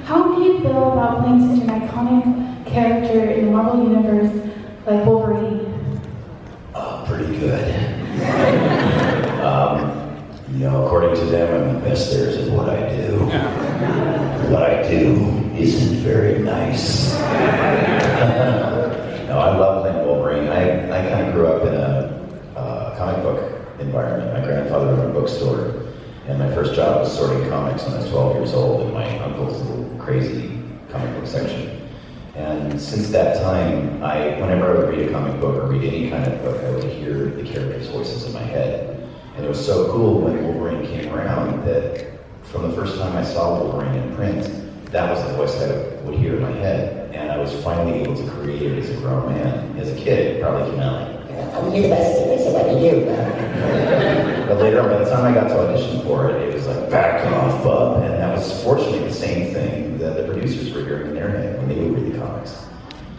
How do you feel about playing such an iconic character in the Marvel Universe like Wolverine? Pretty good. According to them, I'm the best there is at what I do. What I do isn't very nice. No, I love playing Wolverine. I kind of grew up in a comic book environment. My grandfather owned a bookstore, and my first job was sorting comics when I was 12 years old in my uncle's little crazy comic book section. And since that time, whenever I would read a comic book or read any kind of book, I would hear the characters' voices in my head. And it was so cool when Wolverine came around that from the first time I saw Wolverine in print, that was the voice I would hear in my head. And I was finally able to create it as a grown man. As a kid, it probably came out like, you're the best thing, so what do you do? But later on, by the time I got to audition for it, it was like, back off, bub. And that was fortunately the same thing that the producers were hearing in their head when they would read the comics.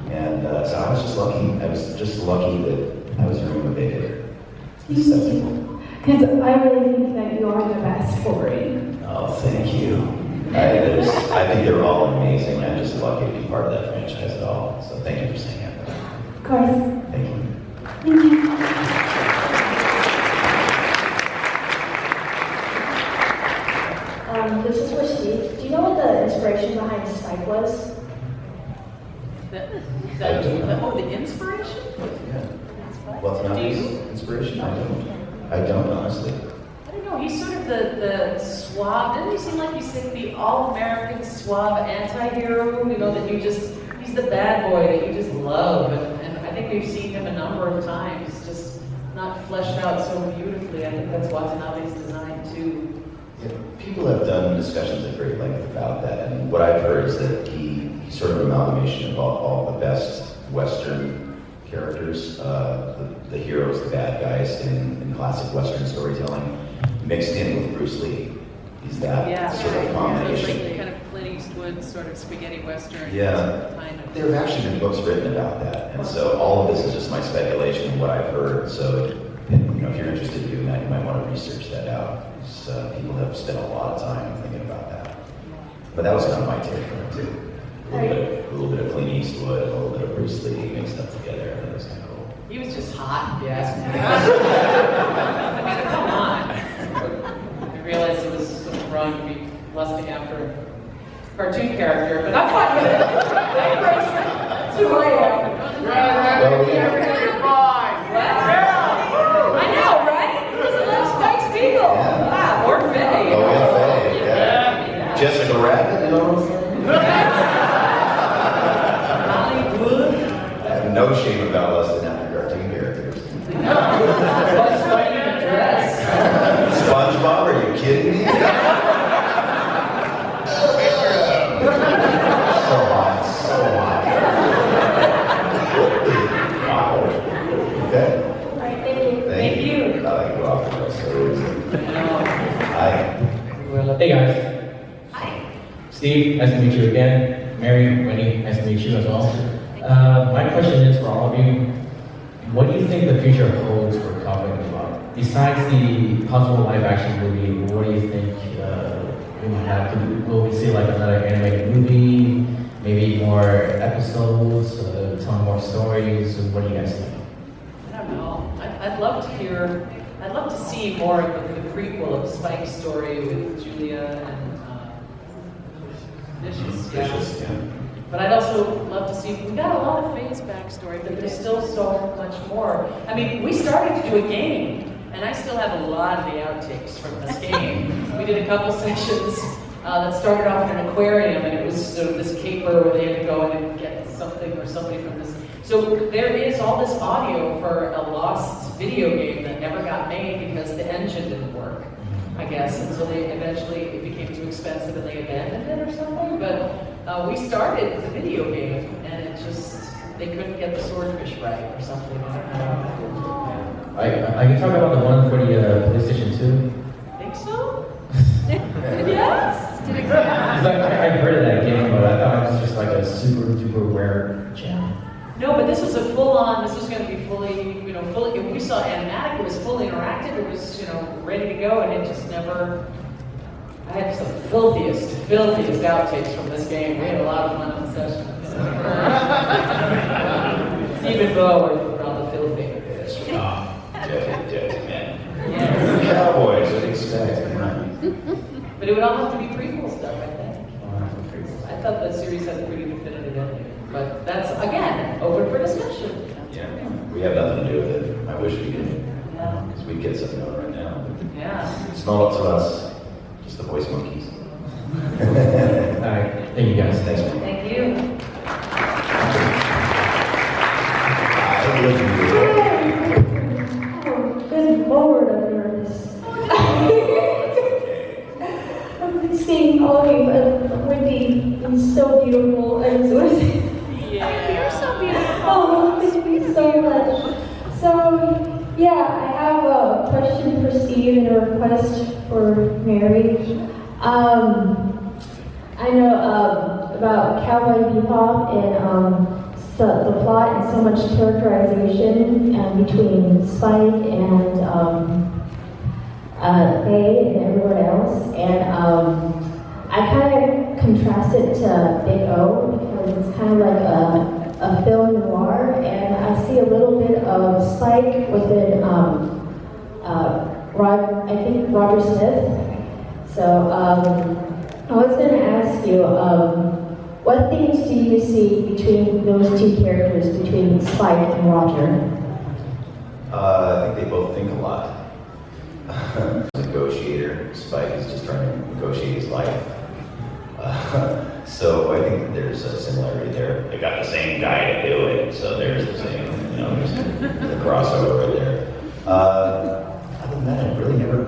And so I was just lucky. I was just lucky that I was hearing what they did. Because I really think that you are the best Wolverine. Oh, thank you. I think they're all amazing. I'm just lucky to be part of that franchise at all. So thank you for saying that. Of course. Thank you. Thank you. This is for Steve. Do you know what the inspiration behind Spike was? The inspiration? Yeah. What's not his inspiration? I don't honestly. I don't know. He's sort of the suave. Doesn't he seem like he's like the all-American suave anti-hero? That he's the bad boy that you just love. And I think we've seen him a number of times, just not fleshed out so beautifully. I think that's Watanabe's design too. Yeah, people have done discussions at great length about that, and what I've heard is that he's sort of an amalgamation of all the best Western characters, the heroes, the bad guys in classic Western storytelling, mixed in with Bruce Lee. He's that sort of combination. It's like kind of Clint Eastwood sort of spaghetti Western. Yeah, kind of. there have actually been books written about that, and so all of this is just my speculation and what I've heard. So, if you're interested in doing that, you might want to research that out. People have spent a lot of time thinking about that. But that was kind of my take on it too. A little bit of Clint Eastwood, a little bit of Bruce Lee mixed up together. I think it was kind of cool. He was just hot, yes. I mean, come on. I realized it was sort of wrong to be lusting after a cartoon character, but I'm fine with it. I embrace it. That's who I am. I know, right? He was a little Spike Spiegel. Wow, or Faye. Oh, yeah, Faye, yeah. Jessica Rabbit, you know what I'm saying? Hollywood. I have no shame about lusting after cartoon characters. What's funny in a dress? SpongeBob, are you kidding me? So hot, so hot. Wow. Okay. All right, thank you. Thank you. I like to go off the rails so easy. Hi. Hey guys. Hi. Steve, nice to meet you again. Mary, Wendee, nice to meet you as well. My question is for all of you. What do you think the future holds for Cowboy Bebop? Besides the possible live-action movie, what do you think we might have to do? Will we see like another animated movie? Maybe more episodes? Tell more stories? What do you guys think? I don't know. I I'd love to hear, I'd love to see more of the prequel of Spike's story with Julia and Vicious. Vicious, yeah. But I'd also love to see, we got a lot of Faye's backstory, but there's still so much more. I mean, we started to do a game, and I still have a lot of the outtakes from this game. We did a couple sessions that started off in an aquarium, and it was sort of this caper where they had to go in and get something or somebody from this. So there is all this audio for a lost video game that never got made because the engine didn't work, I guess. And so they eventually, it became too expensive and they abandoned it or something. But we started the video game and it just, they couldn't get the swordfish right or something. I can talk about the one for the PlayStation 2. Think so? Yes? Did it come out? I've heard of that game, but I thought it was just like a super duper rare gem. No, but this was a full-on, this was going to be fully, you know, fully, if we saw animatic, it was fully interactive, it was, you know, ready to go, and it just never, I had some filthiest outtakes from this game. We had a lot of fun in the session. Even though we're on the filthy. Dirty men. Yes. Cowboys, I'd expect. But it would all have to be prequel stuff, I think. I thought the series had a pretty definitive ending. But that's, again, open for discussion. Yeah, we have nothing to do with it. I wish we did. Yeah. Because we'd get something out right now. Yeah. It's not up to us, just the voice monkeys. Alright, thank you guys. Thanks, man. Thank you. Good Lord, I'm nervous. I've been seeing all of you, and Wendee is so beautiful, and so is Yeah. You're so beautiful. Oh, thank you so much. So, yeah, I have a question for Steve and a request for Mary. I know about Cowboy Bebop and the plot and so much characterization between Spike and Faye and everyone else. And I kind of contrast it to Big O because it's kind of like a film noir, and I see a little bit of Spike within I think Roger Smith. So I was going to ask you, what themes do you see between those two characters, between Spike and Roger? I think they both think a lot. Negotiator, Spike is just trying to negotiate his life. So I think that there's a similarity there. They got the same guy to do it, so there's the same, you know, there's the crossover right there. Other than that, I never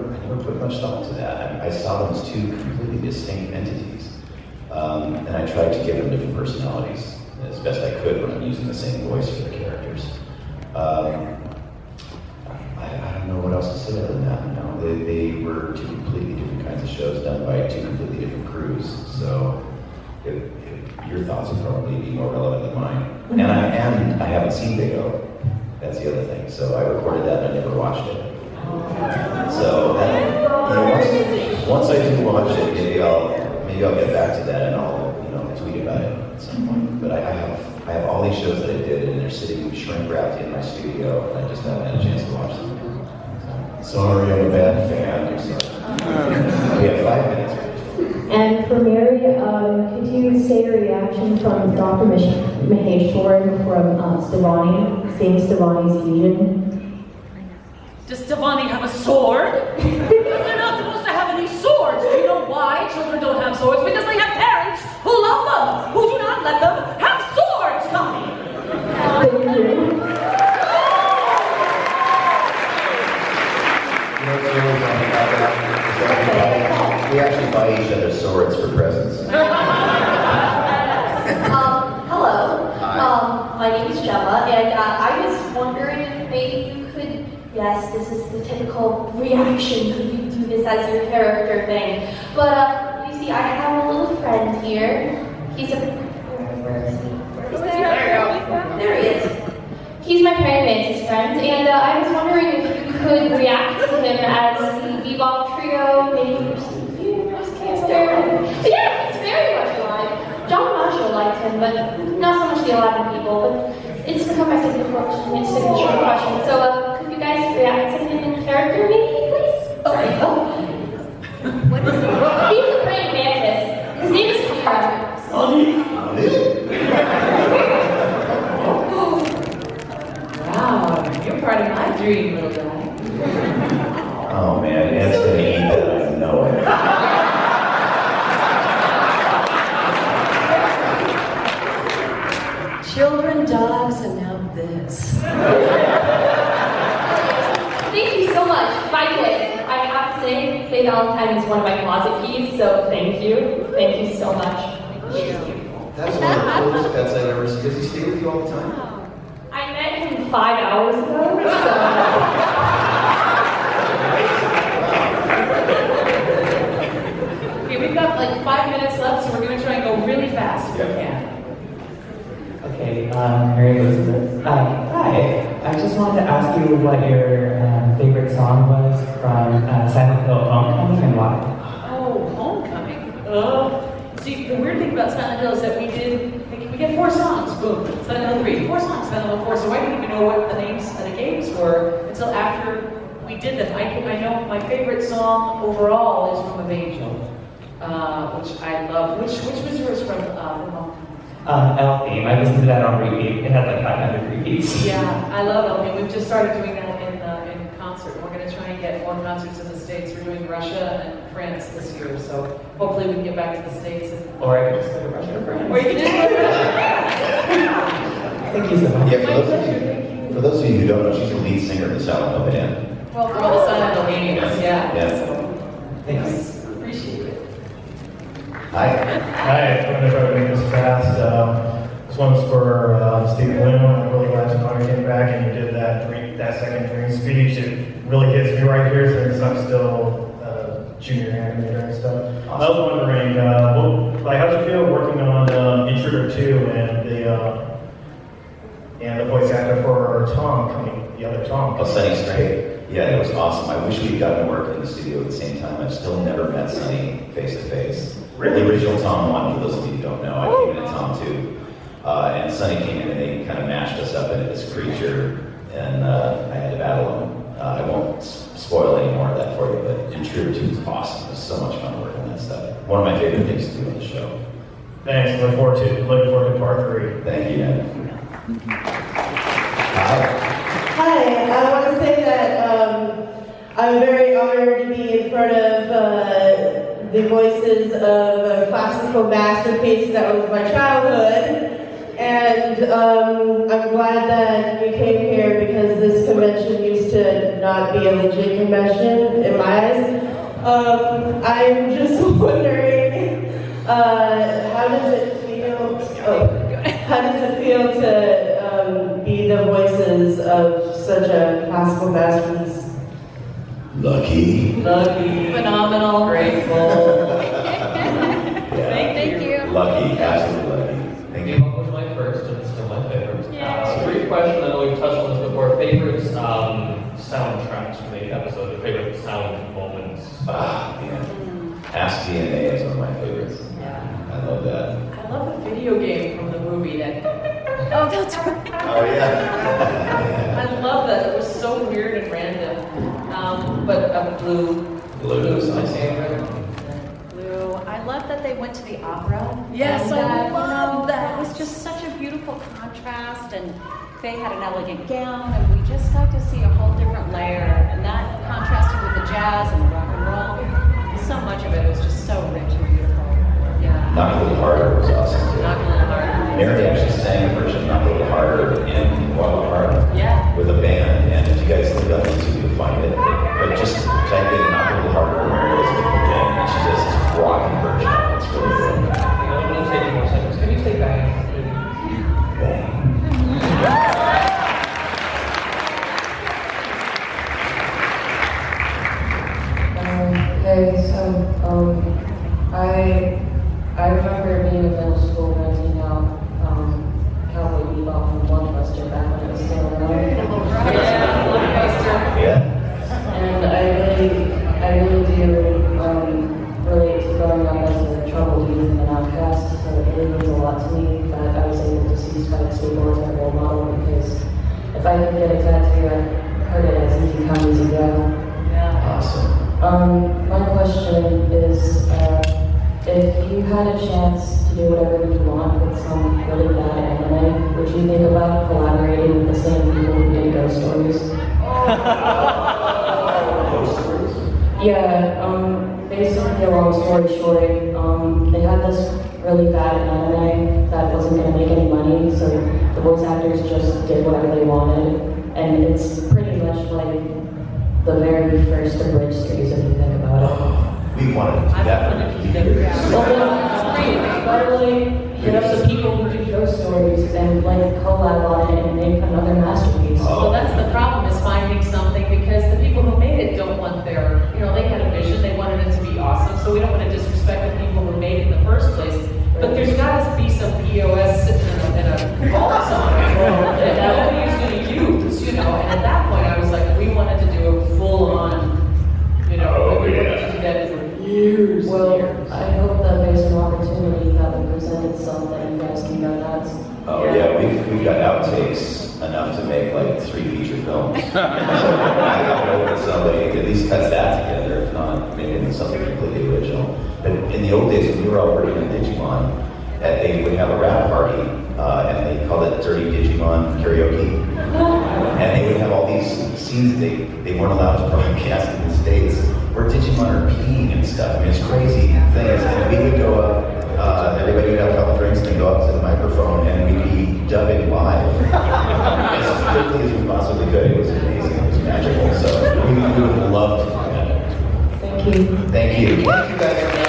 put much thought to that. I saw them as two completely distinct entities, and I tried to give them different personalities as best I could when I'm using the same voice for the characters. I don't know what else to say other than that. You know, they were two completely different kinds of shows done by two completely different crews. So your thoughts would probably be more relevant than mine. And I haven't seen Big O. That's the other thing. So I recorded that and I never watched it. So that, you know, once I do watch it, maybe I'll get back to that and I'll tweet about it at some point. But I have all these shows that I did and they're sitting shrink wrapped in my studio and I just haven't had a chance to watch them. Sorry, I'm a bad fan. We have 5 minutes. And for Mary, could you say a reaction from Dr. Maheshwaran from Stevani, seeing Stevani's vision? Does Stevani have a sword? They're not supposed to have any swords. Do you know why children don't have swords? Because they have parents who love them, who do not let them have swords, Connie. Thank you. We actually buy each other swords for presents. Hello. My name is Gemma, and I was wondering if maybe you could, yes, this is the typical reaction, could you do this as your character thing? But you see, I have a little friend here. He's a, where is he? Is there? There he is. He's my praying mantis friend, and I was wondering if you could react to him as the Bebop trio, maybe your universe character. Yeah, he's very much alive. John Marshall liked him, but not so much the 11 people. But it's become my signature question. So could you guys react to him in character, maybe, please? Sorry. What is it? He's the praying mantis. His name is Kira. Wow, you're part of my dream, little guy. Oh man, Ed's gonna eat that, I know it. Children, dogs, and now this. Thank you so much. By the way, I have to say, Faye Valentine is one of my closet keys, so thank you. Thank you so much. That's one of the coolest pets I've ever seen. Does he stay with you all the time? I met him 5 hours ago, so... Okay, we've got like 5 minutes left, so we're going to try and go really fast if we can. Okay, Mary Elizabeth. Hi. I just wanted to ask you what your favorite song was from Silent Hill Homecoming and why. Oh, Homecoming. See, the weird thing about Silent Hill is that we get 4 songs. Boom. Silent Hill 3, 4 songs. Silent Hill 4. So I didn't even know what the names of the games were until after we did them. I know my favorite song overall is Room of Angel, which I love. Which was yours from Homecoming? L Theme. I listened to that on repeat. It had like 500 repeats. Yeah, I love L Theme. We've just started doing that in concert. We're going to try and get more concerts in the States. We're doing Russia and France this year, so hopefully we can get back to the States. Or I could just go to Russia or France. Or you can just go to France. Thank you so much. Yeah, for those of you who don't know, she's the lead singer of the Silent Hill band. Well, for all the Silent Hill maniacs, yeah. Yeah. So, thanks. Appreciate it. Hi. Hi, I'm going to try to make this fast. This one's for Steve Blum. I'm really glad you finally came back and you did that second dream speech. It really hits me right here since I'm still junior animator and stuff. I was wondering, how'd you feel working on Intruder 2 and the voice actor for Tom, the other Tom? Oh, Sunny Strait. Yeah, it was awesome. I wish we'd gotten to work in the studio at the same time. I've still never met Sunny face to face. Really? The original Tom 1, for those of you who don't know, I came in at Tom 2. And Sunny came in and they kind of mashed us up into this creature, and I had to battle him. I won't spoil any more of that for you, but Intruder 2 is awesome. It was so much fun working on that stuff. One of my favorite things to do on the show. Thanks. Looking forward to part 3. Thank you, man. Hi, I want to say that I'm very honored to be in front of the voices of a classical masterpiece that was my childhood. And I'm glad that you came here because this convention used to not be a legit convention in my eyes. I'm just wondering, how does it feel to be the voices of such a classical masterpiece? Lucky. Phenomenal. Grateful. Thank you. Lucky, absolutely lucky. Thank you. Bebop was my first, and it's still my favorite. Brief question, I know we've touched on this before. Favorite soundtracks from the episode, your favorite sound moments? Ask DNA is one of my favorites. Yeah. I love that. I love the video game from the movie that. Oh, that's right. Oh, yeah. I love that. It was so weird and random. But Blue was my favorite. Blue. I love that they went to the opera. Yes, And, I love that. It was just such a beautiful contrast, and Faye had an elegant gown, and we just got to see a whole different layer. And that contrasted with the jazz and the rock and roll. So much of it was just so rich and beautiful. Yeah. Knock a Little Harder was awesome too. Knock a Little Harder. Mary actually sang a version of Knock a Little Harder in Wild Heart. Yeah. With a band, and if you guys look up YouTube, you'll find it. But just type in Knock a Little Harder Mary Elizabeth McGlynn, and she does this rocking version. It's really good. I'm going to take more seconds. Can you say bang? Hey, so I remember being in middle school renting out Cowboy Bebop from Blockbuster back when it was still around. Yeah, Blockbuster. Yeah. And I really do relate to growing up as a troubled youth and an outcast, so it really means a lot to me that I was able to see Spike Spiegel as my role model, because if I could get a tattoo heard it as Easy Come, Easy Go. Awesome. My question is, if you had a chance to do whatever you want with some really bad anime, would you think about collaborating with the same people who did Ghost Stories? Yeah, basically a long story short, they had this really bad anime that wasn't going to make any money, so the voice actors just did whatever they wanted, and it's pretty much like the very first abridged series if you think about it. We wanted to do that for years. Literally hit up the people who do Ghost Stories and like collab on it and make another masterpiece. Well, that's the problem, is finding something, because the people who made it don't want their, they had a vision, they wanted it to be awesome, so we don't want to disrespect the people who made it in the first place. But there's got to be some POS sitting in a vault somewhere that nobody's going to use, and at that point I was like, we wanted to do a full-on, we wanted to do that for years. Well, I hope that there's an opportunity that will present itself that you guys can go nuts. Oh yeah, we've got outtakes enough to make like 3 feature films. I got over somebody at least cuts that together, if not making something completely original. But in the old days when we were all working on Digimon, they would have a rap party, and they called it Dirty Digimon Karaoke. And they would have all these scenes that they weren't allowed to broadcast in the States, where Digimon are peeing and stuff. I mean, it's crazy things. And we would go up, everybody would have a couple drinks, and then go up to the microphone, and we'd be dubbing live as quickly as we possibly could. It was amazing. It was magical. So we would love to do that. Thank you. Thank you. Thank you guys.